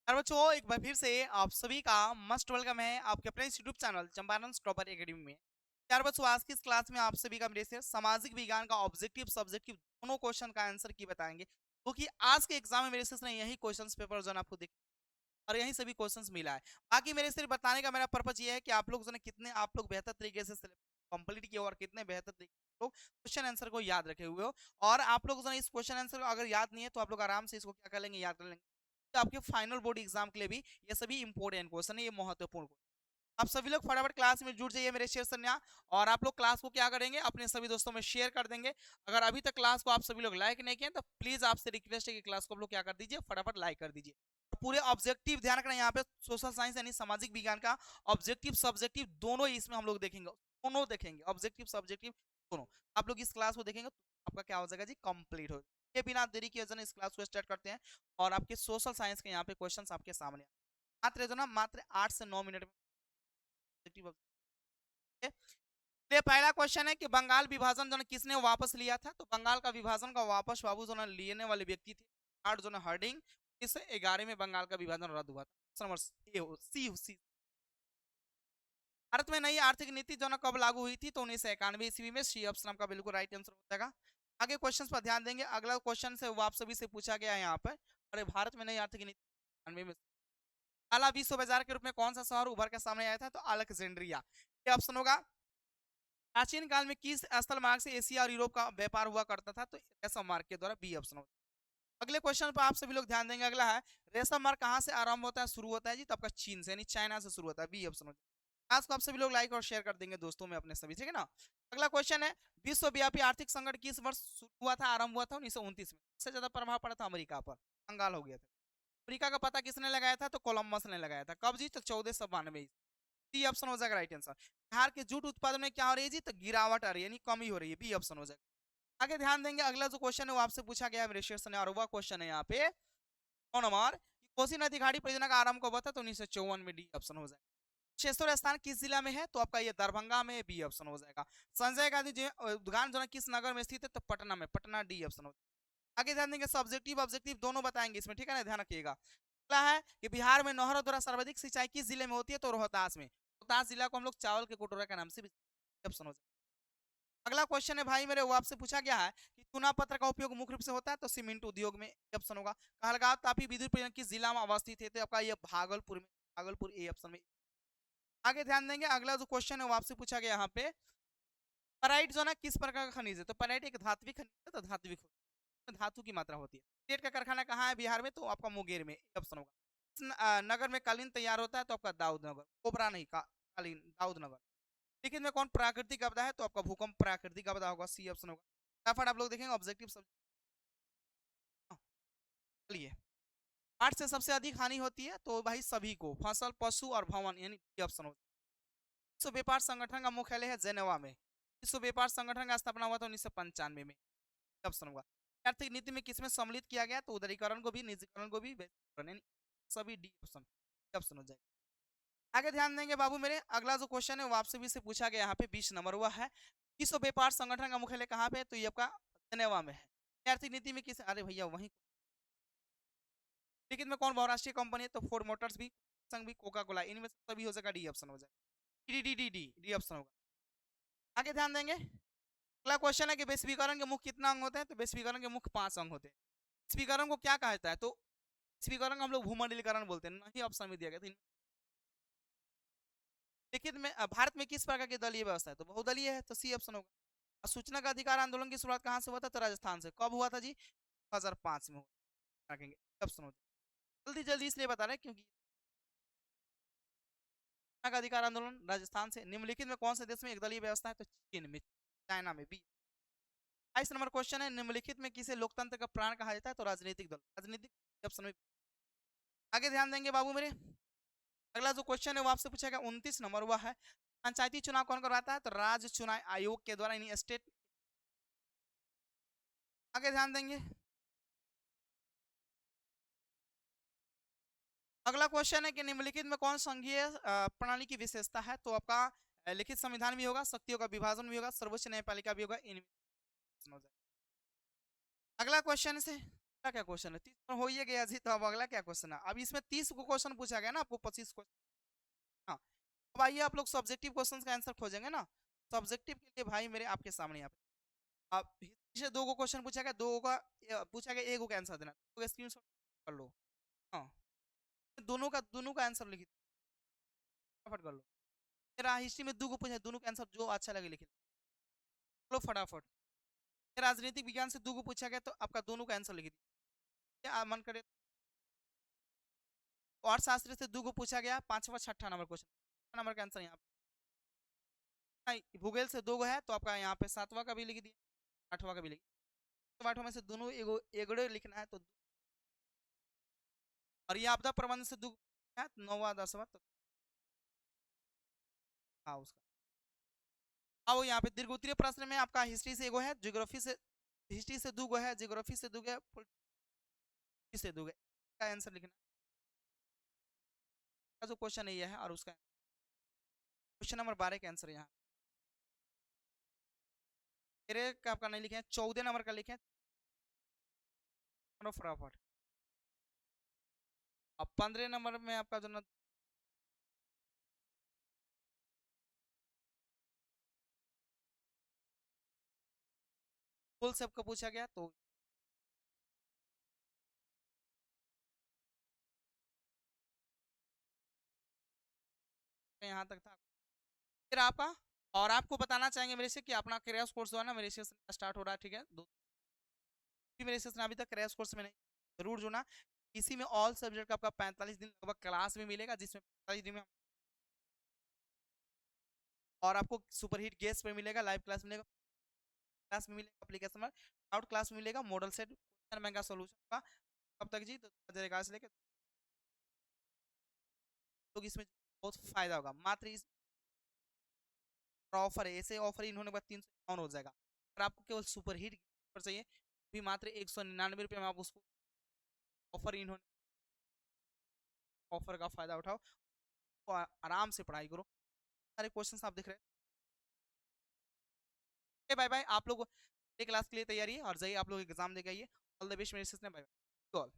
यार बच्चों, एक बार फिर से आप सभी का मस्ट वेलकम है आपके अपने YouTube channel Champaran topper academy में। यार बच्चों, आज की इस क्लास में आप सभी का मेरे से सामाजिक विज्ञान का ऑब्जेक्टिव सब्जेक्टिव दोनों क्वेश्चन का आंसर की बताएंगे, क्योंकि आज के एग्जाम में मेरे से ने यही क्वेश्चन पेपर जो है आपको दिख और यही सभी क्वेश्चंस मिला है। बाकी मेरे सिर्फ बताने का मेरा पर्पज ये है कि आप लोग जो है कितने आप लोग बेहतर तरीके से कंप्लीट किए हो और कितने बेहतर तरीके से लोग क्वेश्चन आंसर को याद रखे हुए हो। और आप लोग जो है इस क्वेश्चन आंसर को अगर याद नहीं है तो आप लोग आराम से इसको क्या कर लेंगे, याद कर लेंगे। तो आपके फाइनल बोर्ड एग्जाम के लिए भी ये सभी इंपॉर्टेंट क्वेश्चन है, ये महत्वपूर्ण क्वेश्चन। आप सभी लोग फटाफट क्लास में जुड़ जाइए मेरे शेयर संज्ञा। और आप लोग क्लास को क्या करेंगे, अपने सभी दोस्तों में शेयर कर देंगे। अगर अभी तक क्लास को आप सभी लोग लाइक नहीं किए तो प्लीज आपसे रिक्वेस्ट है कि क्लास को आप लोग क्या कर दीजिए, फटाफट लाइक कर दीजिए। पूरे ऑब्जेक्टिव ध्यान रखना, यहाँ पे सोशल साइंस यानी सामाजिक विज्ञान का ऑब्जेक्टिव सब्जेक्टिव दोनों ही इसमें हम लोग देखेंगे, दोनों देखेंगे ऑब्जेक्टिव सब्जेक्टिव दोनों। आप लोग इस क्लास को देखेंगे तो आपका क्या हो जाएगा जी, कंप्लीट हो। ये बिना देरी किए इस क्लास को स्टार्ट करते हैं। और आपके सोशल साइंस के यहाँ पे क्वेश्चंस आपके सामने मात्र जो ना मात्र 8 से 9 मिनट में। ये पहला क्वेश्चन है कि बंगाल विभाजन जो है किसने वापस लिया था। तो बंगाल का विभाजन का वापस बाबू जो है लेने वाले व्यक्ति थे लॉर्ड जो है हार्डिंग। इस 11 में बंगाल का विभाजन रद्द हुआ था। Number C. भारत में नई आर्थिक नीति जो है कब लागू हुई थी, तो 1991 ईस्वी में। सी ऑप्शन आपका बिल्कुल राइट आंसर हो जाएगा। आगे क्वेश्चन पर ध्यान देंगे। अगला क्वेश्चन से वो आप सभी से पूछा गया है यहाँ पर, अरे भारत में नई आर्थिक नीति 91 में पहला विश्व बाजार के रूप में कौन सा शहर उभर के सामने आया था, तो अलेक्जेंड्रिया। ये ऑप्शन होगा। प्राचीन काल में किस स्थल मार्ग से एशिया और यूरोप का व्यापार हुआ करता था, तो रेशम मार्ग के द्वारा। बी ऑप्शन होगा। अगले क्वेश्चन पर आप सभी लोग ध्यान देंगे। अगला है रेशम मार्ग कहाँ से आरंभ होता है, शुरू होता है जी, तो आपका चीन से यानी चाइना से शुरू होता है। बी ऑप्शन होता है। आज को आप सभी लोग लाइक और शेयर कर देंगे दोस्तों में अपने सभी, ठीक है ना। अगला क्वेश्चन है विश्वव्यापी आर्थिक संकट किस वर्ष शुरू हुआ था, आरंभ हुआ था 1929 में। सबसे ज्यादा प्रभाव पड़ा था अमेरिका पर, कंगाल हो गया था। अमेरिका का पता किसने लगाया था, तो कोलंबस ने लगाया था। कब जी, तो 1492। सी ऑप्शन हो जाएगा राइट आंसर। बिहार के जूट उत्पादन में क्या हो रही है जी, तो गिरावट आ रही है यानी कमी हो रही है। बी ऑप्शन हो जाएगा। आगे ध्यान देंगे। अगला जो क्वेश्चन है वो आपसे पूछा गया है मेरे शेयर से, और वह क्वेश्चन है यहाँ पे 9 नंबर। कोसी नदी घाटी परियोजना का आरंभ कब हुआ था, तो 1954 में। डी ऑप्शन हो जाएगा। कुशेश्वर स्थान किस जिला में है, तो आपका ये दरभंगा में। बी ऑप्शन हो जाएगा। संजय गांधी जी उद्यान जो है किस नगर में स्थित है, तो पटना में, पटना। डी ऑप्शन हो जाएगा। आगे ध्यान देंगे। सब्जेक्टिव ऑब्जेक्टिव दोनों बताएंगे इसमें, ठीक है ना, ध्यान रखिएगा। अगला है कि बिहार में नहरों द्वारा सर्वाधिक सिंचाई किस जिले में होती है, तो रोहतास में। रोहतास जिला को हम लोग चावल के कटोरा के नाम से भी ऑप्शन हो जाएगा। अगला क्वेश्चन है भाई मेरे, वो आपसे पूछा गया है कि चुना पत्र का उपयोग मुख्य रूप से होता है, तो सीमेंट उद्योग में। ऑप्शन होगा। कहलगांव तापी विद्युत परियोजना किस जिला में अवस्थित है, तो आपका ये भागलपुर में, भागलपुर। ए ऑप्शन में। आगे ध्यान देंगे। अगला जो क्वेश्चन है वो आपसे पूछा गया यहाँ पे, पराइट जो है ना किस प्रकार का खनिज है, तो पराइट एक धात्विक खनिज है, तो धात्विक धातु की मात्रा होती है। स्टेट का कारखाना कहाँ है बिहार में, तो आपका मुंगेर में। ऑप्शन होगा। नगर में कालीन तैयार होता है, तो आपका दाऊद नगर। कोबरा नहीं का कालीन, दाऊद नगर। लेकिन में कौन प्राकृतिक आपदा है, तो आपका भूकंप प्राकृतिक आपदा होगा। सी ऑप्शन होगा। फटाफट आप लोग देखेंगे ऑब्जेक्टिव सब। चलिए, आठ से सबसे अधिक हानि होती है, तो भाई सभी को, फसल, पशु और भवन, यानी डी ऑप्शन होगा। विश्व व्यापार संगठन का मुख्यालय है जेनेवा में। विश्व व्यापार संगठन का स्थापना हुआ था 1995 में। ऑप्शन होगा। आर्थिक नीति में किसमें सम्मिलित किया गया, तो उदारीकरण को भी, निजीकरण को भी, वैश्वीकरण, यानी सभी। डी ऑप्शन, ऑप्शन हो जाएगा। आगे ध्यान देंगे बाबू मेरे। अगला जो क्वेश्चन है वो आपसे भी से पूछा गया यहाँ पे 20 नंबर हुआ है। विश्व व्यापार संगठन का मुख्यालय कहाँ पे है, तो ये आपका जेनेवा में है। आर्थिक नीति में किस, अरे भैया वही। लेकिन में कौन बहुराष्ट्रीय कंपनी है, तो फोर्ड मोटर्स भी, संग भी, कोका कोला, इनमें से सभी हो जाएगा। डी ऑप्शन हो जाएगा। D D D D D option होगा। आगे ध्यान देंगे। अगला क्वेश्चन है कि वैश्वीकरण के मुख्य कितना अंग होते हैं, तो वैश्वीकरण के मुख्य 5 अंग होते हैं। वैश्वीकरण को क्या कहा जाता है, तो वैश्वीकरण को हम लोग भूमंडलीकरण बोलते हैं। नहीं ऑप्शन में दिया गया था। लेकिन में भारत में किस प्रकार की दलीय व्यवस्था है, तो बहुदलीय है, तो सी ऑप्शन होगा। सूचना का अधिकार आंदोलन की शुरुआत कहाँ से हुआ था, तो राजस्थान से। कब हुआ था जी, 2005 में हुआ। रखेंगे ऑप्शन होता है। जल्दी जल्दी इसलिए बता रहे हैं क्योंकि सूचना का अधिकार आंदोलन राजस्थान से। निम्नलिखित में कौन से देश में एक दलीय व्यवस्था है, तो चीन में, चाइना में। बी। 22 नंबर क्वेश्चन है, निम्नलिखित में किसे लोकतंत्र का प्राण कहा जाता है, तो राजनीतिक दल, राजनीतिक। ऑप्शन में। आगे ध्यान देंगे बाबू मेरे। अगला जो क्वेश्चन है वो आपसे पूछेगा 29 नंबर हुआ है। पंचायती चुनाव कौन करवाता है, तो राज्य चुनाव आयोग के द्वारा, यानी स्टेट। आगे ध्यान देंगे। अगला क्वेश्चन है कि निम्नलिखित में कौन संघीय प्रणाली की विशेषता है, तो आपका लिखित संविधान भी होगा, शक्तियों का विभाजन भी होगा, सर्वोच्च न्यायपालिका भी होगा। इन। अगला क्वेश्चन से अगला क्या क्वेश्चन है? 30 हो ही गया जी, तो अब अगला क्या क्वेश्चन है? अब इसमें 30 को क्वेश्चन पूछा गया ना आपको, 25 क्वेश्चन। हाँ, अब आइए आप लोग सब्जेक्टिव क्वेश्चंस का आंसर खोजेंगे ना। सब्जेक्टिव के लिए भाई मेरे आपके सामने यहाँ पे आप हिस्ट्री से 2 को क्वेश्चन पूछा गया, 2 का पूछा गया, 1 का आंसर देना, तो स्क्रीनशॉट कर लो। हाँ, दोनों का आंसर लिख फटाफट कर लो। मेरा हिस्ट्री में 2 को पूछा, दोनों का आंसर जो अच्छा लगे लिख लो फटाफट। राजनीतिक विज्ञान से 2 को पूछा गया, तो आपका दोनों का आंसर लिख दीजिए मन करे। और शास्त्र से 2 को पूछा गया, 5वां 6ठा नंबर क्वेश्चन, नंबर का आंसर यहाँ पे। भूगोल से 2 है, तो आपका यहाँ पे 7वां का भी लिख दिया, 8वां का भी लिख। तो 8वां में से दोनों एगो लिखना है, तो और ये आपदा प्रबंध से 2 है, 9वां 10वां, तो हाँ उसका। आओ यहाँ पे दीर्घ उत्तरीय प्रश्न में आपका हिस्ट्री से एगो है, ज्योग्राफी से, हिस्ट्री से 2 है, ज्योग्राफी से 2 है, पॉलिटी से 2 है, का आंसर लिखना का जो क्वेश्चन है ये है, और उसका क्वेश्चन नंबर 12 का आंसर यहाँ मेरे का आपका नहीं लिखे हैं, 14 नंबर का लिखे हैं फटाफट। अब 15 नंबर में आपका जो फुल सबको पूछा गया, तो यहाँ तक था। फिर आपका, और आपको बताना चाहेंगे मेरे से कि अपना क्रैश कोर्स जो है ना मेरे से स्टार्ट हो रहा है, ठीक है। मेरे से अभी तक क्रैश कोर्स में नहीं, जरूर जुड़ना। इसी में ऑल सब्जेक्ट का आपका 45 दिन लगभग क्लास में मिलेगा, जिसमें 45 दिन में, और आपको सुपर हिट गेस्ट पे मिलेगा, लाइव क्लास मिलेगा, क्लास में मिलेगा, एप्लीकेशन में आउट क्लास में मिलेगा, मॉडल सेट महंगा सोल्यूशन का। कब तक जी? तो 2011 से लेकर तो इसमें बहुत फायदा होगा। मात्र इस ऑफर है, ऐसे ऑफर इन्होंने बाद 351 हो जाएगा। अगर आपको केवल सुपर हिट पर चाहिए, भी मात्र 199 रुपये में आप उसको ऑफर, इन्होंने ऑफर का फायदा उठाओ, तो आराम से पढ़ाई करो। सारे क्वेश्चंस आप देख रहे हैं। बाय बाय, आप लोग क्लास के लिए तैयारी है, और जाइए आप लोग एग्जाम देके आइए। ऑल द बेस्ट मेरे, बाय बाय।